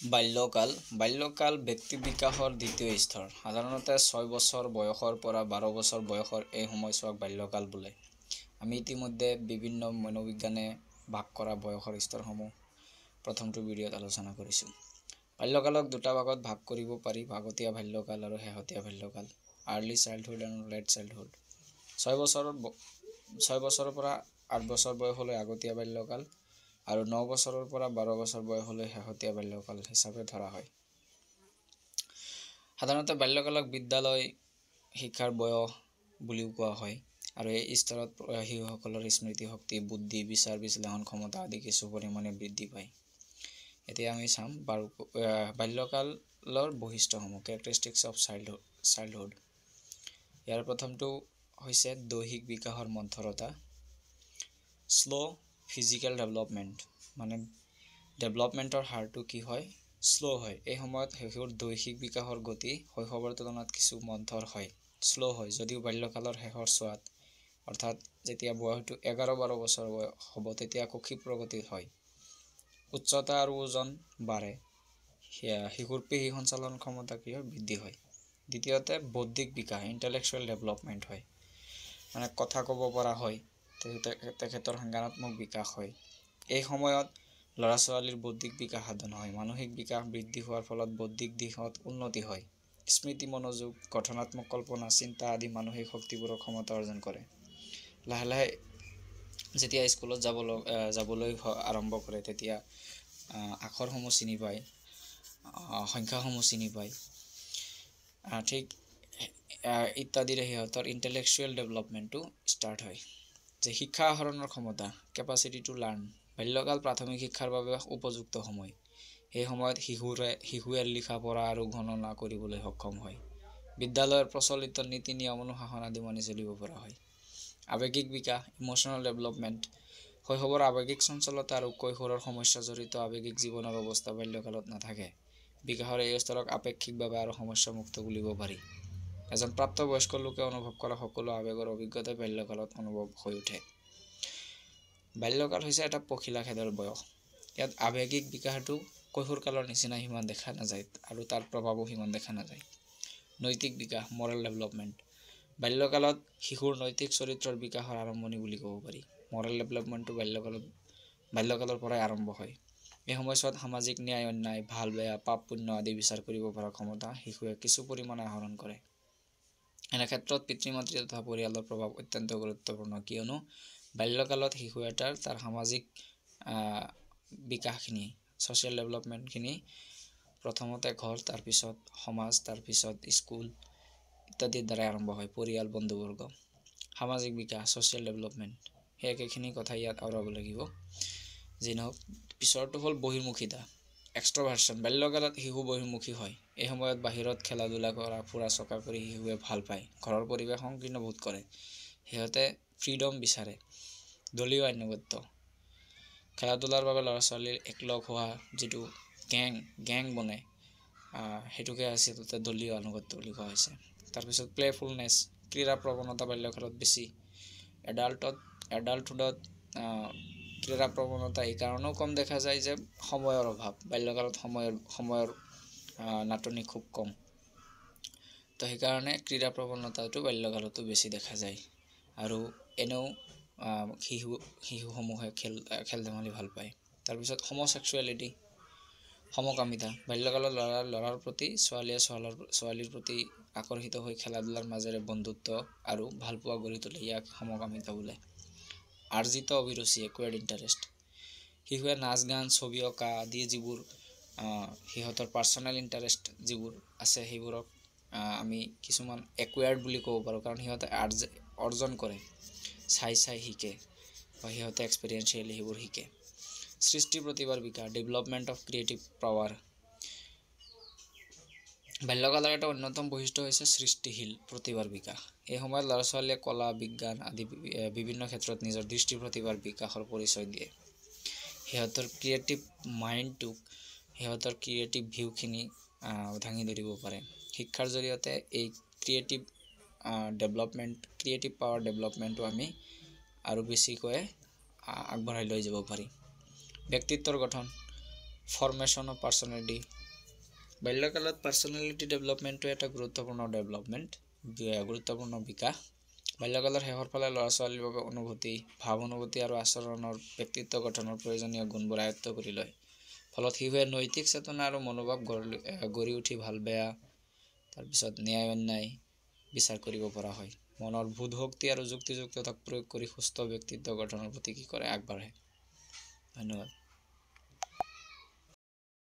বাল্যকাল ব্যক্তি বিকাশৰ দ্বিতীয় স্তৰ। সাধাৰণতে 6 বছৰ বয়সৰ পৰা 12 বছৰ বয়সৰ এই সময়ছোৱাক বাল্যকাল বোলে। আমি ইতিমধ্যে বিভিন্ন মনোবিজ্ঞানে ভাগ কৰা বয়সৰ স্তৰসমূহ প্ৰথমটো ভিডিঅ'ত আলোচনা কৰিছোঁ। বাল্যকালক দুটা ভাগত ভাগ কৰিব পাৰি: আগতীয়া বাল্যকাল আৰু শেহতীয়া বাল্যকাল, আৰ্লি চাইল্ডহুড আৰু লেট চাইল্ডহুড। 6 বছৰৰ পৰা 8 বছৰ বয়সলৈ আগতীয়া বাল্যকাল আৰু 9 বছৰৰ পৰা 12 বছৰ বয়সলৈ শেহতীয়া বাল্যকাল হিচাপে ধৰা হয়। সাধাৰণতে বাল্যকালক বিদ্যালয় শিক্ষাৰ বয়স বুলিও কোৱা হয় আৰু এই স্তৰত শিশুসকলৰ স্মৃতি শক্তি, বুদ্ধি, বিচাৰ বিশ্লেষণ ক্ষমতা আদি কিছু পৰিমাণে বৃদ্ধি পায়। এতিয়া আমি চাম বাল্যকালৰ বৈশিষ্ট্যসমূহ, কেৰেক্টাৰিষ্টিক্স অফ চাইল্ডহুড। ইয়াৰ প্ৰথমটো হৈছে দৈহিক বিকাশৰ মন্থৰতা, শ্ল' ফিজিকেল ডেভেলপমেণ্ট, মানে ডেভেলপমেণ্টৰ হাৰটো কি হয়, শ্ল' হয়। এই সময়ত শিশুৰ দৈহিক বিকাশৰ গতি শৈশৱৰ তুলনাত কিছু মন্থৰ হয়, শ্ল' হয়। যদিও বাল্যকালৰ শেষৰ ছোৱাত, অৰ্থাৎ যেতিয়া বয়সটো 11-12 বছৰ হ'ব, তেতিয়া খুব প্ৰগতি হয়। উচ্চতা আৰু ওজন বাঢ়ে, শিশুৰ পেশী সঞ্চালন ক্ষমতা কি হয়, বৃদ্ধি হয়। দ্বিতীয়তে বৌদ্ধিক বিকাশ, ইণ্টেলেকচুৱেল ডেভেলপমেণ্ট হয়, মানে কথা ক'ব পৰা হয়, তেখেতৰ সংজ্ঞানাত্মক বিকাশ হয়। এই সময়ত ল'ৰা ছোৱালীৰ বৌদ্ধিক বিকাশ সাধন হয়। মানসিক বিকাশ বৃদ্ধি হোৱাৰ ফলত বৌদ্ধিক দিশত উন্নতি হয়। স্মৃতি, মনোযোগ, গঠনাত্মক কল্পনা, চিন্তা আদি মানসিক শক্তিবোৰৰ ক্ষমতা অৰ্জন কৰে। লাহে লাহে যেতিয়া স্কুলত যাবলৈ আৰম্ভ কৰে, তেতিয়া আখৰসমূহ চিনি পায়, সংখ্যাসমূহ চিনি পায়, ঠিক ইত্যাদিৰে সিহঁতৰ ইণ্টেলেকচুৱেল ডেভেলপমেণ্টটো ষ্টাৰ্ট হয়। যে শিক্ষা আহৰণৰ ক্ষমতা, কেপাচিটি টু লাৰ্ণ। বাল্যকাল প্ৰাথমিক শিক্ষাৰ বাবে উপযুক্ত সময়। এই সময়ত শিশুৱে লিখা পঢ়া আৰু গণনা কৰিবলৈ সক্ষম হয়। বিদ্যালয়ৰ প্ৰচলিত নীতি নিয়ম অনুশাসন আদি মানি চলিব পৰা হয়। আৱেগিক বিকাশ, ইম'চনেল ডেভেলপমেণ্ট। শৈশৱৰ আৱেগিক চঞ্চলতা আৰু কৈশোৰৰ সমস্যা জড়িত আৱেগিক জীৱনৰ অৱস্থা বাল্যকালত নাথাকে। বিকাশৰ এই স্তৰক আপেক্ষিকভাৱে আৰু সমস্যামুক্ত বুলিব পাৰি। এজন প্ৰাপ্তবয়স্ক লোকে অনুভৱ কৰা সকলো আৱেগৰ অভিজ্ঞতাই বাল্যকালত অনুভৱ হৈ উঠে। বাল্যকাল হৈছে এটা পখিলা খেদৰ বয়স। ইয়াত আৱেগিক বিকাশটো কৈশোৰকালৰ নিচিনা সিমান দেখা নাযায় আৰু তাৰ প্ৰভাৱো সিমান দেখা নাযায়। নৈতিক বিকাশ, মৰেল ডেভেলপমেণ্ট। বাল্যকালত শিশুৰ নৈতিক চৰিত্ৰৰ বিকাশৰ আৰম্ভণি বুলি ক'ব পাৰি। মৰেল ডেভেলপমেণ্টটো বাল্যকালৰ পৰাই আৰম্ভ হয়। এই সময়ছোৱাত সামাজিক ন্যায়, অন্যায়, ভাল বেয়া, পাপ পুণ্য আদি বিচাৰ কৰিব পৰা ক্ষমতা শিশুৱে কিছু পৰিমাণে আহৰণ কৰে। এনে ক্ষেত্ৰত পিতৃ মাতৃ তথা পৰিয়ালৰ প্ৰভাৱ অত্যন্ত গুৰুত্বপূৰ্ণ, কিয়নো বাল্যকালত শিশু এটাৰ তাৰ সামাজিক বিকাশখিনি, ছ'চিয়েল ডেভেলপমেণ্টখিনি প্ৰথমতে ঘৰ, তাৰপিছত সমাজ, তাৰপিছত স্কুল ইত্যাদিৰ দ্বাৰাই আৰম্ভ হয়, পৰিয়াল, বন্ধুবৰ্গ। সামাজিক বিকাশ, ছ'চিয়েল ডেভেলপমেণ্ট, সেই একেখিনি কথা ইয়াত আওৰাব লাগিব। যি নহওক, পিছৰটো হ'ল বহিৰ্মুখিতা, এক্সট্ৰভাৰ্চন। বাল্যকালত শিশু বহিৰ্মুখী হয়। এই সময়ত বাহিৰত খেলা ধূলা কৰা, ফুৰা চকা কৰি শিশুৱে ভাল পায়। ঘৰৰ পৰিৱেশ সংকীৰ্ণ বোধ কৰে। সিহঁতে ফ্ৰীডম বিচাৰে। দলীয় আনুগত্য, খেলা ধূলাৰ বাবে ল'ৰা ছোৱালীৰ একলগ হোৱা যিটো গেং বনে, সেইটোকে আচলতে দলীয় আনুগত্য বুলি কোৱা হৈছে। তাৰপিছত প্লেফুলনেছ, ক্ৰীড়া প্ৰৱণতা বাল্যকালত বেছি। এডাল্টহুডত ক্ৰীড়া প্ৰৱণতা এই কাৰণেও কম দেখা যায় যে সময়ৰ অভাৱ। বাল্যকালত সময়ৰ নাটনি খুব কম, তো সেইকাৰণে ক্ৰীড়া প্ৰৱণতাটো বাল্যকালতো বেছি দেখা যায়। আৰু এনেও শিশুসমূহে খেল ধেমালি ভাল পায়। তাৰপিছত হোম'ছেক্সুৱেলিটি, সমকামিতা। বাল্যকালত ল'ৰাৰ প্ৰতি ছোৱালীৰ প্ৰতি আকৰ্ষিত হৈ খেলা ধূলাৰ মাজেৰে বন্ধুত্ব আৰু ভালপোৱা গঢ়ি তোলে, ইয়াক সমকামিতা বোলে। আৰ্জিত অভিৰুচি, একুৱাৰ্ড ইণ্টাৰেষ্ট। শিশুৱে নাচ গান, ছবি অঁকা আদি যিবোৰ সিহঁতৰ পাৰ্চনেল ইণ্টাৰেষ্ট যিবোৰ আছে, সেইবোৰক আমি কিছুমান একুৱাৰ্ড বুলি ক'ব পাৰোঁ, কাৰণ সিহঁতে অৰ্জন কৰে, চাই শিকে, বা সিহঁতে এক্সপেৰিয়েঞ্চিয়েলি সেইবোৰ শিকে। সৃষ্টি প্ৰতিভাৰ বিকাশ, ডেভেলপমেণ্ট অফ ক্ৰিয়েটিভ পাৱাৰ। বাল্যকালৰ এটা অন্যতম বৈশিষ্ট্য হৈছে সৃষ্টিশীল প্ৰতিভাৰ বিকাশ। এই সময়ত ল'ৰা ছোৱালীয়ে কলা, বিজ্ঞান আদি বিভিন্ন ক্ষেত্ৰত নিজৰ দৃষ্টি প্ৰতিভাৰ বিকাশৰ পৰিচয় দিয়ে। সিহঁতৰ ক্ৰিয়েটিভ মাইণ্ডটোক, সিহঁতৰ ক্ৰিয়েটিভ ভিউখিনি দাঙি ধৰিব পাৰে। শিক্ষাৰ জৰিয়তে এই ক্ৰিয়েটিভ পাৱাৰ ডেভেলপমেণ্টটো আমি আৰু বেছিকৈ আগবঢ়াই লৈ যাব পাৰি। ব্যক্তিত্বৰ গঠন, ফৰ্মেশ্যন অফ পাৰ্চনেলিটি। বাল্যকালত পাৰ্চনেলিটি ডেভেলপমেণ্টটো এটা গুৰুত্বপূৰ্ণ বিকাশ। বাল্যকালৰ শেষৰ ফালে ল'ৰা ছোৱালীৰ বাবে অনুভূতি, ভাৱ অনুভূতি আৰু আচৰণৰ ব্যক্তিত্ব গঠনৰ প্ৰয়োজনীয় গুণবোৰ আয়ত্ত কৰি লয়। ফলত শিশুৱে নৈতিক চেতনা আৰু মনোভাৱ গঢ়ি উঠি ভাল বেয়া, তাৰপিছত ন্যায় অন্যায় বিচাৰ কৰিব পৰা হয়। মনৰ বোধ শক্তি আৰু যুক্তিযুক্ততাক প্ৰয়োগ কৰি সুস্থ ব্যক্তিত্ব গঠনৰ প্ৰতি আগবাঢ়ে। ধন্যবাদ।